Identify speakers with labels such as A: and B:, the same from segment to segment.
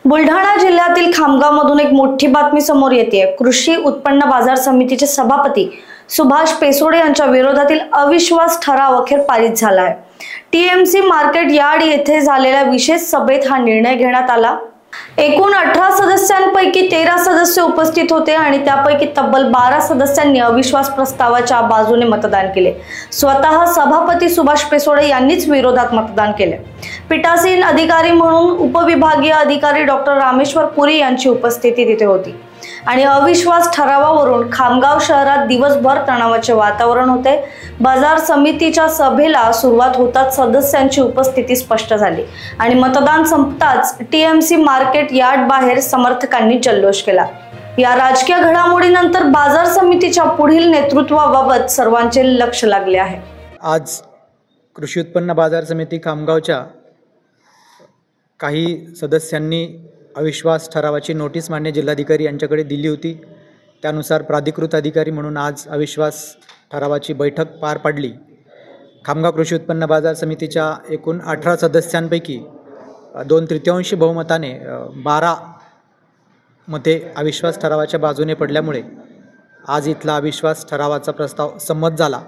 A: बुलढाणा जिल्ह्यातील खामगावमधून एक मोठी बातमी समोर येते। कृषी उत्पन्न बाजार समितीचे सभापती सुभाष पेसोडे यांच्या विरोधातील अविश्वास ठराव अखेर पारित झाला आहे। टीएमसी मार्केट यार्ड येथे झालेल्या विशेष सभेत हा निर्णय घेण्यात आला। एकूण 18 सदस्यांपैकी 13 सदस्य उपस्थित होते आणि त्यापैकी तब्बल 12 सदस्यांनी अविश्वास प्रस्तावाच्या बाजूने मतदान केले। स्वतः सभापती सुभाष पेसोडे यांनीच विरोधात मतदान केले। पीठासीन अधिकारी म्हणून उपविभागीय अधिकारी डॉक्टर रामेश्वर पुरी यांची उपस्थिती तिथे होती आणि अविश्वास ठरावावरून खामगाव शहरात दिवसभर तणावाचे वातावरण होते। बाजार समितीच्या सभेला सुरुवात होताच सदस्यांची उपस्थिती स्पष्ट झाली आणि मतदान संपताच टीएमसी मार्केट यार्ड बाहेर समर्थकांनी जल्लोष केला। या राजकीय घडामोडीनंतर बाजार समितीच्या पुढील नेतृत्वाबाबत सर्वांचे लक्ष लागले आहे।
B: आज कृषी उत्पन्न बाजार समिती खामगावच्या काही सदस्यांनी अविश्वास ठरावाची नोटीस मान्य जिल्हाधिकारी यांच्याकडे दिली होती। त्यानुसार प्राधिकृत अधिकारी म्हणून आज अविश्वास ठरावाची बैठक पार पडली। खामगाव कृषी उत्पन्न बाजार समितीच्या एकूण 18 सदस्यांपैकी 2/3 बहुमताने 12 मते अविश्वास ठरावाच्या बाजूने पडल्यामुळे आज इथला अविश्वास ठरावाचा प्रस्ताव संमत झाला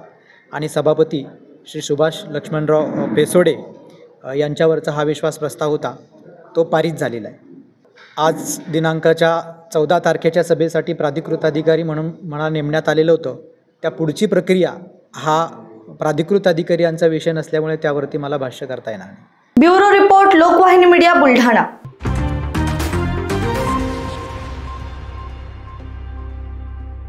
B: आणि सभापती श्री सुभाष लक्ष्मणराव पेसोडे यांच्यावरचा हा अविश्वास प्रस्ताव होता तो पारित झालेला आहे। आज दिनांकाच्या 14 तारखेच्या सभेसाठी प्राधिकृत अधिकारी म्हणून मला नेमण्यात आलेलं होतं। त्या पुढची प्रक्रिया हा प्राधिकृत अधिकारी यांचा विषय नसल्यामुळे त्यावरती मला भाष्य करता येणार नाही।
A: Bureau report, Lokvahini media, Buldhana.